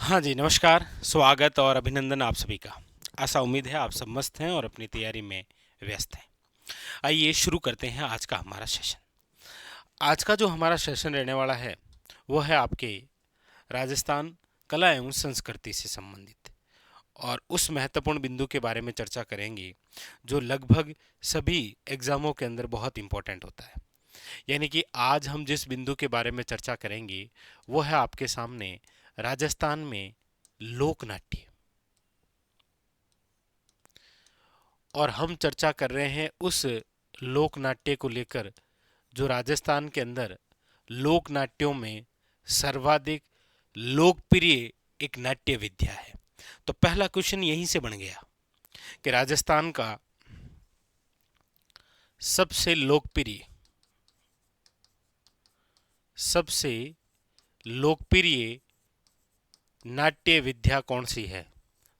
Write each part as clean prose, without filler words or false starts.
हाँ जी, नमस्कार, स्वागत और अभिनंदन आप सभी का। आशा उम्मीद है आप सब मस्त हैं और अपनी तैयारी में व्यस्त हैं। आइए शुरू करते हैं आज का हमारा सेशन। आज का जो हमारा सेशन रहने वाला है वो है आपके राजस्थान कला एवं संस्कृति से संबंधित और उस महत्वपूर्ण बिंदु के बारे में चर्चा करेंगे जो लगभग सभी एग्जामों के अंदर बहुत इंपॉर्टेंट होता है। यानी कि आज हम जिस बिंदु के बारे में चर्चा करेंगे वो है आपके सामने राजस्थान में लोक नाट्य। और हम चर्चा कर रहे हैं उस लोक नाट्य को लेकर जो राजस्थान के अंदर लोक नाट्यों में सर्वाधिक लोकप्रिय एक नाट्य विद्या है। तो पहला क्वेश्चन यहीं से बन गया कि राजस्थान का सबसे लोकप्रिय नाट्य विद्या कौन सी है।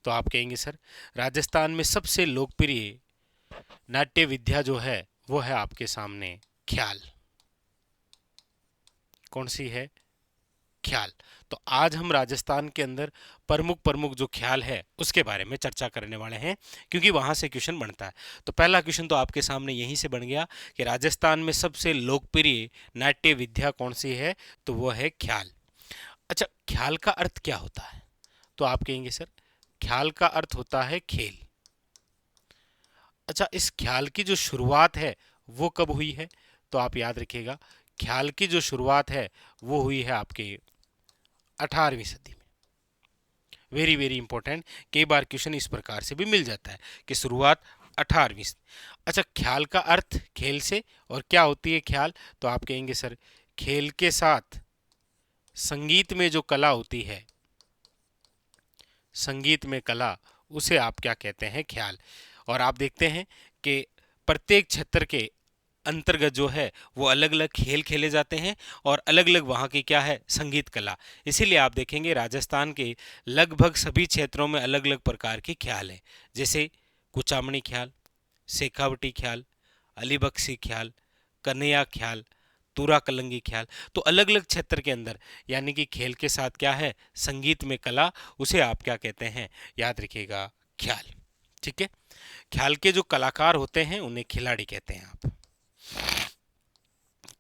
तो आप कहेंगे सर राजस्थान में सबसे लोकप्रिय नाट्य विद्या जो है वो है आपके सामने ख्याल। कौन सी है? ख्याल। तो आज हम राजस्थान के अंदर प्रमुख प्रमुख जो ख्याल है उसके बारे में चर्चा करने वाले हैं क्योंकि वहां से क्वेश्चन बनता है। तो पहला क्वेश्चन तो आपके सामने यहीं से बन गया कि राजस्थान में सबसे लोकप्रिय नाट्य विद्या कौन सी है, तो वो है ख्याल। अच्छा, ख्याल का अर्थ क्या होता है? तो आप कहेंगे सर ख्याल का अर्थ होता है खेल। अच्छा, इस ख्याल की जो शुरुआत है वो कब हुई है? तो आप याद रखिएगा ख्याल की जो शुरुआत है वो हुई है आपके 18वीं सदी में। वेरी वेरी इंपॉर्टेंट, कई बार क्वेश्चन इस प्रकार से भी मिल जाता है कि शुरुआत 18वीं। अच्छा, ख्याल का अर्थ खेल से, और क्या होती है ख्याल? तो आप कहेंगे सर खेल के साथ संगीत में जो कला होती है, संगीत में कला, उसे आप क्या कहते हैं? ख्याल। और आप देखते हैं कि प्रत्येक क्षेत्र के अंतर्गत जो है वो अलग अलग खेल खेले जाते हैं और अलग अलग वहाँ की क्या है? संगीत कला। इसीलिए आप देखेंगे राजस्थान के लगभग सभी क्षेत्रों में अलग अलग प्रकार के ख्याल हैं, जैसे कुचामणी ख्याल, शेखावटी ख्याल, अलीबख्शी ख्याल, कन्हैया ख्याल, तुरा कलंगी ख्याल। तो अलग अलग क्षेत्र के अंदर यानी कि खेल के साथ क्या है? संगीत में कला, उसे आप क्या कहते हैं? याद रखिएगा ख्याल। ठीक है, ख्याल के जो कलाकार होते हैं उन्हें खिलाड़ी कहते हैं। आप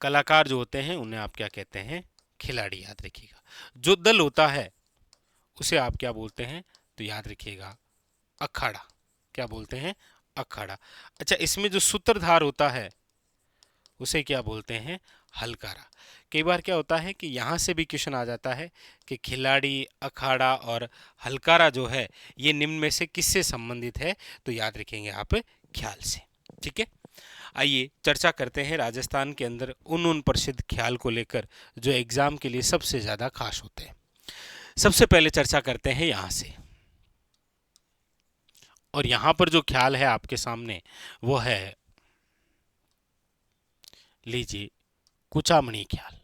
कलाकार जो होते हैं उन्हें आप क्या कहते हैं? खिलाड़ी। याद रखिएगा जो दल होता है उसे आप क्या बोलते हैं? तो याद रखिएगा अखाड़ा। क्या बोलते हैं? अखाड़ा। अच्छा, इसमें जो सूत्रधार होता है उसे क्या बोलते हैं? हलकारा। कई बार क्या होता है कि यहाँ से भी क्वेश्चन आ जाता है कि खिलाड़ी, अखाड़ा और हलकारा जो है ये निम्न में से किससे संबंधित है? तो याद रखेंगे आप ख्याल से। ठीक है, आइए चर्चा करते हैं राजस्थान के अंदर उन प्रसिद्ध ख्याल को लेकर जो एग्जाम के लिए सबसे ज्यादा खास होते हैं। सबसे पहले चर्चा करते हैं यहाँ से, और यहाँ पर जो ख्याल है आपके सामने वो है, लीजिए, कुचामणी ख्याल।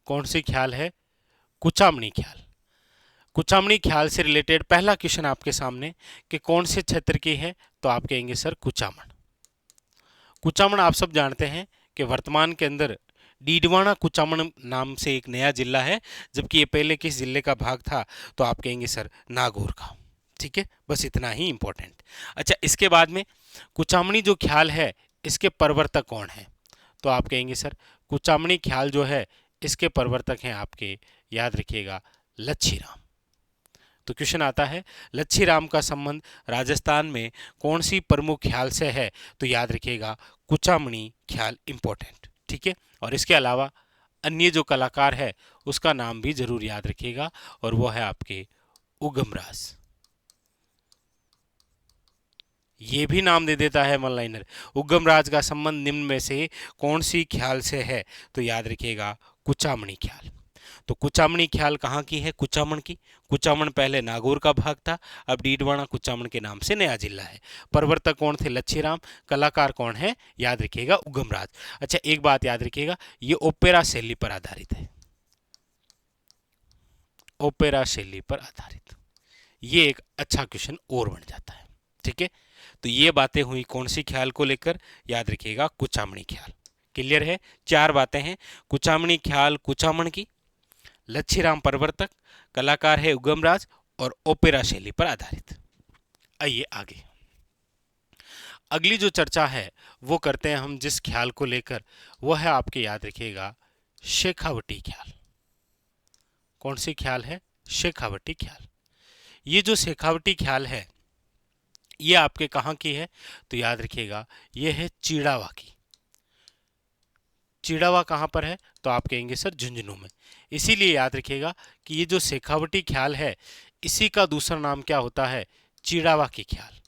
कौन सी ख्याल है? कुचामणी ख्याल। कुचामणी ख्याल से रिलेटेड पहला क्वेश्चन आपके सामने कि कौन से क्षेत्र की है? तो आप कहेंगे सर कुचामन। कुचामन आप सब जानते हैं कि वर्तमान के अंदर डीडवाना कुचामन नाम से एक नया जिला है, जबकि ये पहले किस जिले का भाग था? तो आप कहेंगे सर नागौर का। ठीक है, बस इतना ही इंपॉर्टेंट। अच्छा, इसके बाद में कुचामणी जो ख्याल है इसके प्रवर्तक कौन है? तो आप कहेंगे सर कुचामणी ख्याल जो है इसके प्रवर्तक हैं आपके, याद रखिएगा, लच्छी राम। तो क्वेश्चन आता है लच्छी राम का संबंध राजस्थान में कौन सी प्रमुख ख्याल से है? तो याद रखिएगा कुचामणी ख्याल इंपॉर्टेंट। ठीक है, और इसके अलावा अन्य जो कलाकार है उसका नाम भी जरूर याद रखिएगा, और वो है आपके उगमराज। ये भी नाम दे देता है वन लाइनर। उगमराज का संबंध निम्न में से कौन सी ख्याल से है? तो याद रखिएगा कुचामणी ख्याल। तो कुचामणी ख्याल कहाँ की है? कुचामन की। कुचामन पहले नागौर का भाग था, अब डीडवाना कुचामन के नाम से नया जिला है। प्रवर्तक कौन थे? लच्छीराम। कलाकार कौन है? याद रखिएगा उगमराज। अच्छा, एक बात याद रखिएगा, ये ओपेरा शैली पर आधारित है। ओपेरा शैली पर आधारित, ये एक अच्छा क्वेश्चन और बन जाता है। ठीक है, तो ये बातें हुई कौन सी ख्याल को लेकर? याद रखिएगा कुचामणी ख्याल। क्लियर है? चार बातें हैं, कुचामणी ख्याल कुचामन की, लच्छीराम परवर्तक, कलाकार है उगमराज और ओपेरा शैली पर आधारित। आइए आगे, अगली जो चर्चा है वो करते हैं हम जिस ख्याल को लेकर, वो है आपके याद रखिएगा शेखावटी ख्याल। कौन सी ख्याल है? शेखावटी ख्याल। ये जो शेखावटी ख्याल है ये आपके कहाँ की है? तो याद रखिएगा ये है चिड़ावा की। चिड़ावा कहाँ पर है? तो आप कहेंगे सर झुंझुनू में। इसीलिए याद रखिएगा कि ये जो शेखावटी ख्याल है इसी का दूसरा नाम क्या होता है? चिड़ावा की ख्याल।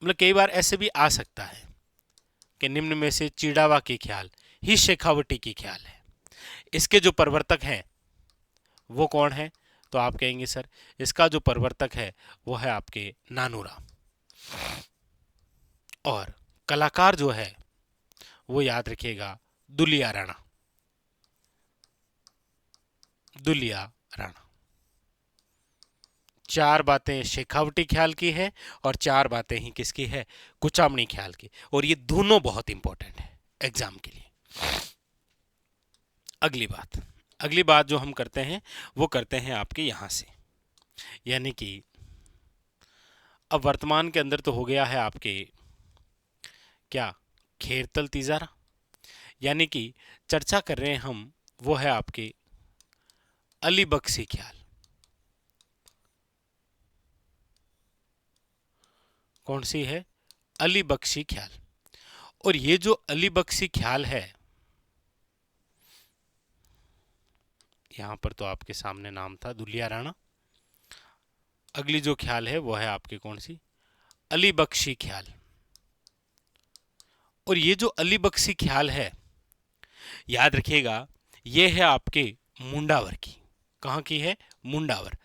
मतलब कई बार ऐसे भी आ सकता है कि निम्न में से चिड़ावा की ख्याल ही शेखावटी की ख्याल है। इसके जो प्रवर्तक हैं वो कौन है? तो आप कहेंगे सर इसका जो प्रवर्तक है वो है आपके नानूराम, और कलाकार जो है वो याद रखिएगा दुलिया राणा। दुलिया राणा। चार बातें शेखावटी ख्याल की है और चार बातें ही किसकी है? कुचामनी ख्याल की। और ये दोनों बहुत इंपॉर्टेंट है एग्जाम के लिए। अगली बात जो हम करते हैं वो करते हैं आपके यहां से, यानी कि अब वर्तमान के अंदर तो हो गया है आपके क्या? खेरतल तिजारा। यानी कि चर्चा कर रहे हैं हम वो है आपके अली बख्शी ख्याल। कौन सी है? अली बख्शी ख्याल। और ये जो अली बख्शी ख्याल है यहां पर तो आपके सामने नाम था दुलिया राणा। अगली जो ख्याल है वो है आपके कौन सी? अली बख्शी ख्याल। और ये जो अली बख्शी ख्याल है याद रखिएगा ये है आपके मुंडावर की। कहाँ की है? मुंडावर।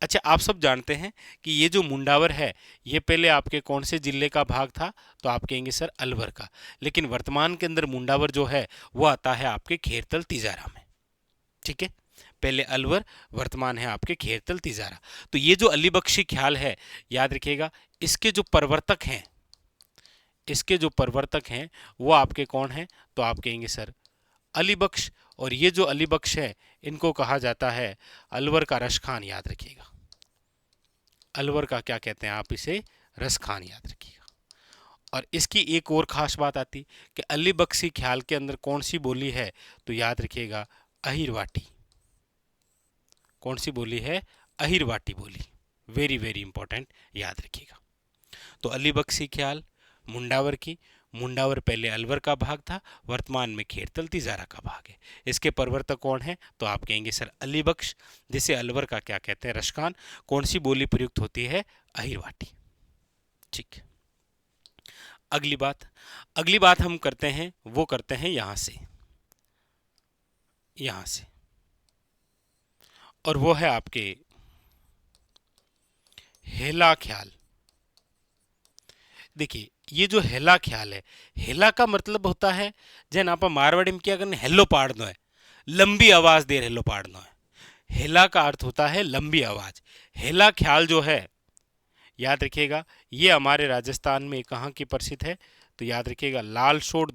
अच्छा, आप सब जानते हैं कि ये जो मुंडावर है ये पहले आपके कौन से जिले का भाग था? तो आप कहेंगे सर अलवर का। लेकिन वर्तमान के अंदर मुंडावर जो है वो आता है आपके खेरतल तिजारा में। ठीक है, पहले अलवर, वर्तमान है आपके खेरतल तिजारा। तो ये जो अली बख्शी ख्याल है याद रखिएगा इसके जो प्रवर्तक हैं वो आपके कौन हैं? तो आप कहेंगे सर अली बख्श। और ये जो अली बख्श है इनको कहा जाता है अलवर का रसखान। याद रखिएगा अलवर का क्या कहते हैं आप इसे? रसखान। याद रखिएगा। और इसकी एक और खास बात आती कि अली बख्शी ख्याल के अंदर कौन सी बोली है? तो याद रखिएगा अहिरवाटी। कौन सी बोली है? अहिरवाटी बोली। वेरी वेरी इंपॉर्टेंट, याद रखिएगा। तो अली बख्शी ख्याल मुंडावर की। मुंडावर पहले अलवर का भाग था, वर्तमान में खेरतल तिजारा का भाग है। इसके प्रवर्तक कौन है? तो आप कहेंगे सर अली बख्श, जिसे अलवर का क्या कहते हैं? रसखान। कौन सी बोली प्रयुक्त होती है? अहिरवाटी। ठीक। अगली बात हम करते हैं वो करते हैं यहां से, और वो है आपके हेला ख्याल। देखिए ये जो हेला ख्याल है, हेला का मतलब होता है जैन आप मारवाड़ी में क्या करने हेलो पाड़नो है, लंबी आवाज दे हेलो पाड़नो है। हेला का अर्थ होता है लंबी आवाज। हेला ख्याल जो है याद रखिएगा ये हमारे राजस्थान में कहाँ की प्रसिद्ध है? तो याद रखिएगा लाल सोट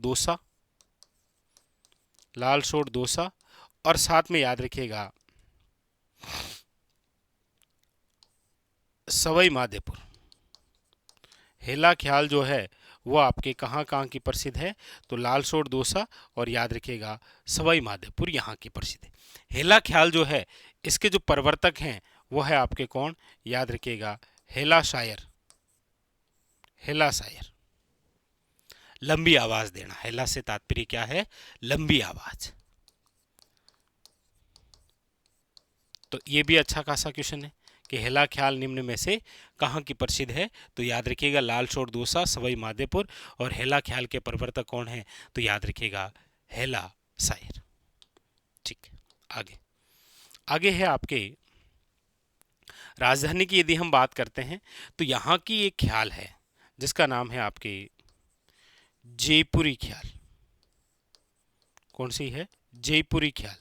दोसा, और साथ में याद रखिएगा सवाई माधोपुर। हेला ख्याल जो है वो आपके कहाँ की प्रसिद्ध है? तो लाल सोट दोसा और याद रखिएगा सवाई माधोपुर यहाँ की प्रसिद्ध है। हेला ख्याल जो है इसके जो प्रवर्तक हैं वो है आपके कौन? याद रखिएगा हेला शायर। लंबी आवाज देना, हेला से तात्पर्य क्या है? लंबी आवाज। तो ये भी अच्छा खासा क्वेश्चन है कि हेला ख्याल निम्न में से कहाँ की प्रसिद्ध है? तो याद रखिएगा लाल सोट दोसा, सवाई माधोपुर। और हेला ख्याल के प्रवर्तक कौन है? तो याद रखिएगा हेला शायर। ठीक। आगे है आपके राजधानी की। यदि हम बात करते हैं तो यहाँ की एक ख्याल है जिसका नाम है आपके जयपुरी ख्याल। कौन सी है? जयपुरी ख्याल।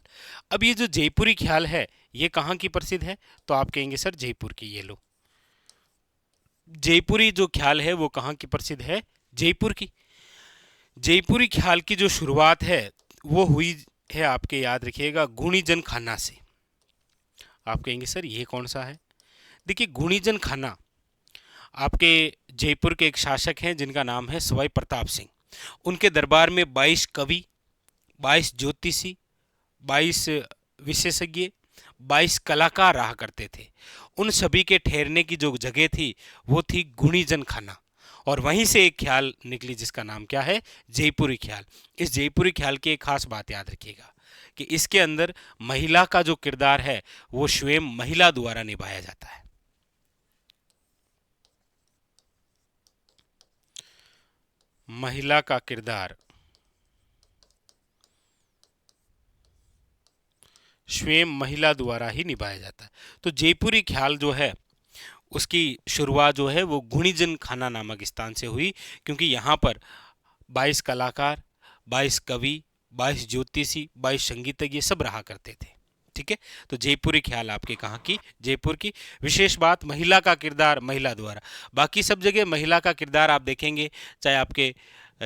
अब ये जो जयपुरी ख्याल है ये कहाँ की प्रसिद्ध है? तो आप कहेंगे सर जयपुर की। ये लो, जयपुरी जो ख्याल है वो कहाँ की प्रसिद्ध है? जयपुर की। जयपुरी ख्याल की जो शुरुआत है वो हुई है आपके, याद रखिएगा, गुणीजन खाना से। आप कहेंगे सर ये कौन सा है? देखिए, गुणीजन खाना आपके जयपुर के एक शासक हैं जिनका नाम है सवाई प्रताप सिंह। उनके दरबार में 22 कवि, 22 ज्योतिषी, 22 विशेषज्ञ, 22 कलाकार रहा करते थे। उन सभी के ठहरने की जो जगह थी वो थी गुणीजन खाना, और वहीं से एक ख्याल निकली जिसका नाम क्या है? जयपुरी ख्याल। इस जयपुरी ख्याल की एक खास बात याद रखिएगा कि इसके अंदर महिला का जो किरदार है वो स्वयं महिला द्वारा निभाया जाता है। महिला का किरदार स्वयं महिला द्वारा ही निभाया जाता है। तो जयपुरी ख्याल जो है उसकी शुरुआत जो है वो गुणीजन खाना नामक स्थान से हुई, क्योंकि यहाँ पर 22 कलाकार, 22 कवि, 22 ज्योतिषी, 22 संगीतज्ञ सब रहा करते थे। ठीक है, तो जयपुरी ख्याल आपके कहाँ की? जयपुर की। विशेष बात, महिला का किरदार महिला द्वारा। बाकी सब जगह महिला का किरदार आप देखेंगे, चाहे आपके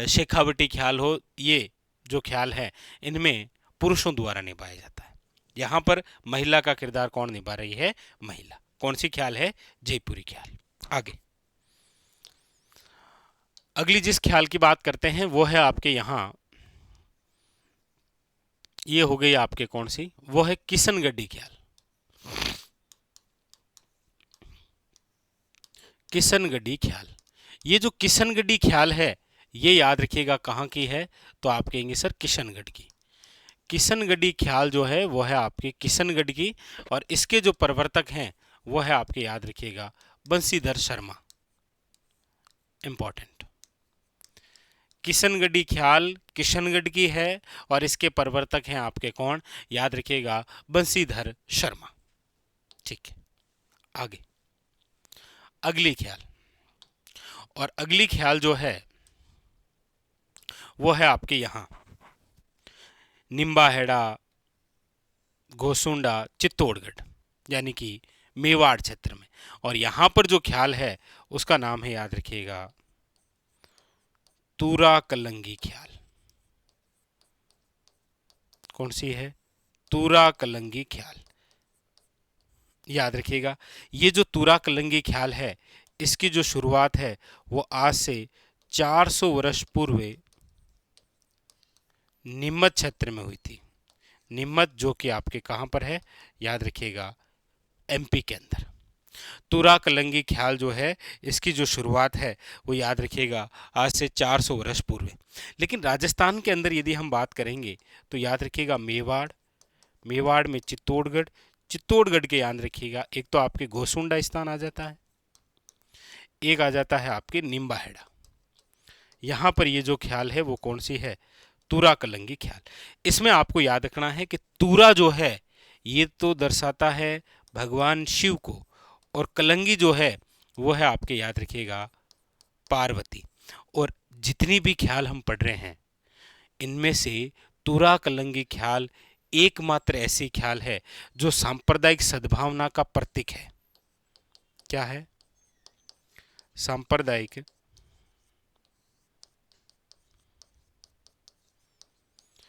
शेखावटी ख्याल हो, ये जो ख्याल है इनमें पुरुषों द्वारा निभाया जाता है। यहाँ पर महिला का किरदार कौन निभा रही है? महिला। कौन सी ख्याल है? जयपुरी ख्याल। आगे अगली जिस ख्याल की बात करते हैं वो है आपके यहाँ, ये हो गई आपके कौन सी? वो है किशनगढ़ी ख्याल। किशनगढ़ी ख्याल, ये जो किशनगढ़ी ख्याल है ये याद रखिएगा कहाँ की है? तो आप कहेंगे सर किशनगढ़ की। किशनगढ़ी ख्याल जो है वो है आपके किशनगढ़ की, और इसके जो प्रवर्तक हैं वो है आपके, याद रखिएगा, बंशीधर शर्मा। इंपॉर्टेंट, किशनगढ़ी ख्याल किशनगढ़ की है और इसके प्रवर्तक हैं आपके कौन? याद रखिएगा, बंशीधर शर्मा। ठीक है, आगे अगली ख्याल, और अगली ख्याल जो है वो है आपके यहाँ निम्बाहेड़ा, घोसुंडा, चित्तौड़गढ़, यानी कि मेवाड़ क्षेत्र में। और यहाँ पर जो ख्याल है उसका नाम है, याद रखिएगा, तूरा कलंगी ख्याल। कौन सी है? तूरा कलंगी ख्याल। याद रखिएगा, ये जो तूरा कलंगी ख्याल है इसकी जो शुरुआत है वो आज से 400 वर्ष पूर्व नीमच क्षेत्र में हुई थी। नीमच जो कि आपके कहाँ पर है? याद रखिएगा, एमपी के अंदर। तूरा कलंगी ख्याल जो है इसकी जो शुरुआत है वो याद रखिएगा आज से 400 वर्ष पूर्व। लेकिन राजस्थान के अंदर यदि हम बात करेंगे तो याद रखिएगा मेवाड़, मेवाड़ में चित्तौड़गढ़, चित्तौड़गढ़ के याद रखिएगा एक तो आपके घोसुंडा स्थान आ जाता है, एक आ जाता है आपके निम्बाहेड़ा। यहाँ पर ये जो ख्याल है वो कौन सी है? तूरा कलंगी ख्याल। इसमें आपको याद रखना है कि तूरा जो है ये तो दर्शाता है भगवान शिव को, और कलंगी जो है वो है आपके, याद रखिएगा, पार्वती। और जितनी भी ख्याल हम पढ़ रहे हैं इनमें से तूरा कलंगी ख्याल एकमात्र ऐसी ख्याल है जो सांप्रदायिक सद्भावना का प्रतीक है। क्या है? सांप्रदायिक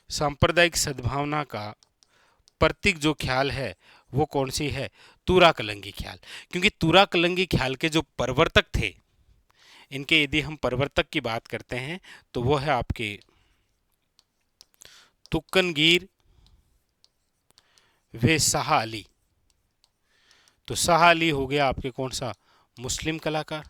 सांप्रदायिक सद्भावना का प्रतीक जो ख्याल है वो कौन सी है? तूरा कलंगी ख्याल। क्योंकि तूरा कलंगी ख्याल के जो प्रवर्तक थे, इनके यदि हम प्रवर्तक की बात करते हैं तो वो है आपके तुक्कनगीर वे शाह अली। तो शाह अली हो गया आपके कौन सा? मुस्लिम कलाकार,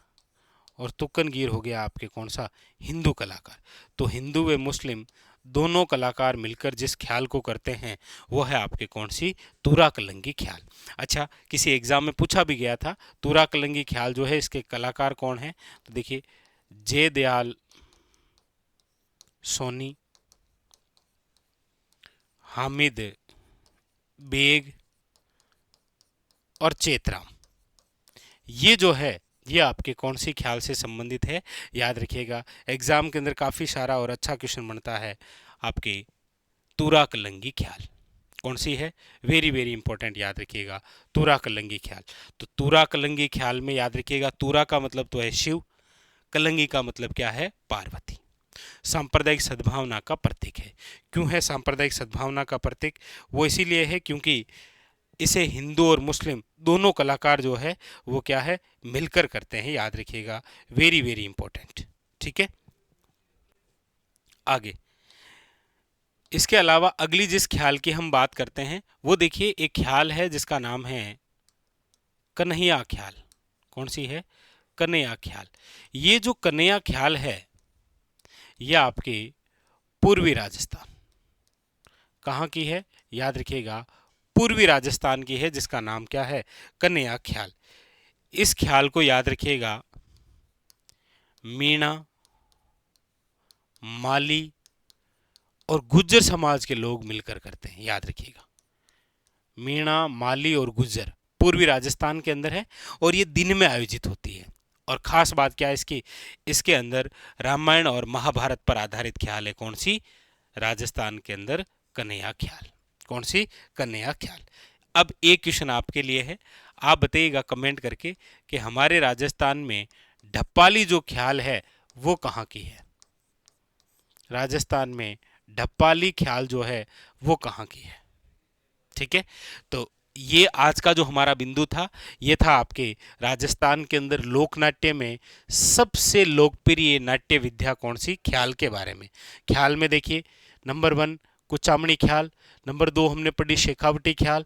और तुक्कनगीर हो गया आपके कौन सा? हिंदू कलाकार। तो हिंदू व मुस्लिम दोनों कलाकार मिलकर जिस ख्याल को करते हैं वो है आपके कौन सी? तूरा कलंगी ख्याल। अच्छा, किसी एग्जाम में पूछा भी गया था तूरा कलंगी ख्याल जो है इसके कलाकार कौन है? तो देखिए, जय दयाल सोनी, हामिद बेग और चेतराम। ये जो है ये आपके कौन सी ख्याल से संबंधित है? याद रखिएगा, एग्जाम के अंदर काफ़ी सारा और अच्छा क्वेश्चन बनता है आपके तूरा कलंगी ख्याल। कौन सी है? वेरी वेरी इंपॉर्टेंट, याद रखिएगा, तूरा कलंगी ख्याल। तो तूरा कलंगी ख्याल में याद रखिएगा, तूरा का मतलब तो है शिव, कलंगी का मतलब क्या है? पार्वती। सांप्रदायिक सद्भावना का प्रतीक है। क्यों है सांप्रदायिक सद्भावना का प्रतीक? वो इसीलिए है क्योंकि इसे हिंदू और मुस्लिम दोनों कलाकार जो है वो क्या है, मिलकर करते हैं, याद रखिएगा, वेरी वेरी इंपॉर्टेंट। ठीक है, आगे इसके अलावा अगली जिस ख्याल की हम बात करते हैं वो देखिए, एक ख्याल है जिसका नाम है कन्हैया ख्याल। कौन सी है? कन्हैया ख्याल। ये जो कन्हैया ख्याल है ये आपके पूर्वी राजस्थान, कहाँ की है? याद रखिएगा, पूर्वी राजस्थान की है, जिसका नाम क्या है? कन्हैया ख्याल। इस ख्याल को याद रखिएगा, मीणा, माली और गुज्जर समाज के लोग मिलकर करते हैं, याद रखिएगा। मीणा, माली और गुज्जर पूर्वी राजस्थान के अंदर है और ये दिन में आयोजित होती है। और खास बात क्या है इसकी? इसके अंदर रामायण और महाभारत पर आधारित ख्याल है। कौन सी? राजस्थान के अंदर कन्हैया ख्याल। कौन सी? कन्हैया ख्याल। अब एक क्वेश्चन आपके लिए है, आप बताइएगा कमेंट करके कि हमारे राजस्थान में ढप्पाली जो ख्याल है वो कहाँ की है? राजस्थान में ढप्पाली ख्याल जो है वो कहाँ की है? ठीक है, तो ये आज का जो हमारा बिंदु था ये था आपके राजस्थान के अंदर लोकनाट्य में सबसे लोकप्रिय नाट्य विद्या कौन सी? ख्याल के बारे में। ख्याल में देखिए, नंबर 1 कुचामणी ख्याल, नंबर 2 हमने पढ़ी शेखावटी ख्याल,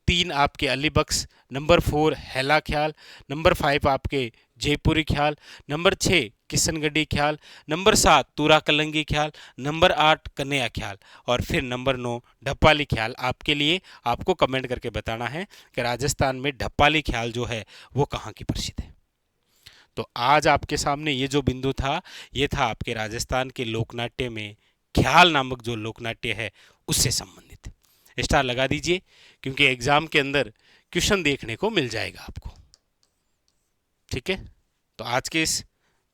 3 आपके अलीबक्स, नंबर 4 हैला ख्याल, नंबर 5 आपके जयपुरी ख्याल, नंबर 6 किशनगढ़ी ख्याल, नंबर 7 तुरा कलंगी ख्याल, नंबर 8 कन्हैया ख्याल और फिर नंबर 9 ढप्पाली ख्याल। आपके लिए आपको कमेंट करके बताना है कि राजस्थान में ढप्पाली ख्याल जो है वो कहाँ की प्रसिद्ध है। तो आज आपके सामने ये जो बिंदु था ये था आपके राजस्थान के लोकनाट्य में ख्याल नामक जो लोकनाट्य है उससे संबंधित। स्टार लगा दीजिए क्योंकि एग्जाम के अंदर क्वेश्चन देखने को मिल जाएगा आपको। ठीक है, तो आज के इस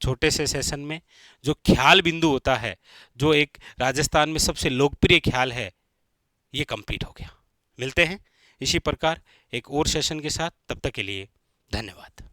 छोटे से सेशन में जो ख्याल बिंदु होता है, जो एक राजस्थान में सबसे लोकप्रिय ख्याल है, ये कंप्लीट हो गया। मिलते हैं इसी प्रकार एक और सेशन के साथ, तब तक के लिए धन्यवाद।